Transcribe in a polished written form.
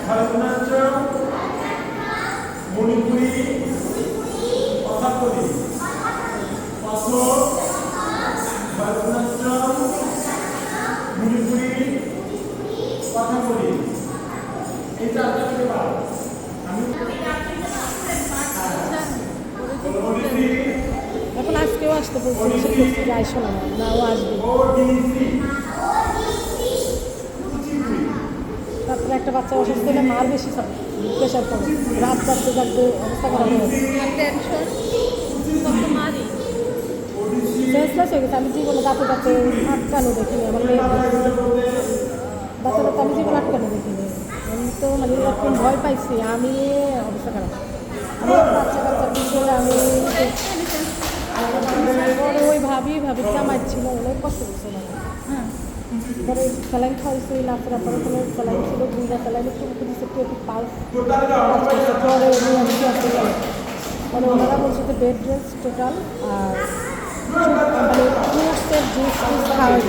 ভরতনাট্যম, মণিপুরি, কথাকলি, কথক, ভরতনাট্যম, মণিপুরি, কথাকলি, এই চারটা থেকে পাবো। আমি এখন আজকেও আসতে বলছি, সে আইসো না, না ও আসবে। তারপরে একটা বাচ্চা অসুস্থ হলে মার বেশি প্রেশার পড়ে, রাত জাগতে জাগতে অবস্থা খারাপ হয়ে গেছে, সেন্সলেস হয়ে গেছে। আমি জীবনে দাঁতে দাঁতে আটকানো দেখিনি, আমার মেয়ে দাঁতে দাঁতে আমি জীবনে আটকানো দেখিনি। আমি তো মানে এরকম ভয় পাইছি, আমি অবস্থা খারাপ। আমি বাচ্চা কাচ্চার পিছনে আমি পরে ওই ভাবি জামাই ছিল, অনেক কষ্ট করছিল। হ্যাঁ, পরে স্যালাইন খাওয়াইছে, নাচরা পরে কোনো স্যালাইন ছিল, দুইটা স্যালাইন একটু দিচ্ছে, একটু পালস পরে মানে ওনারা বলছে যে বেড রেস্ট টোটাল, আর মানে ফ্রুটসের জুস খাওয়াইছে।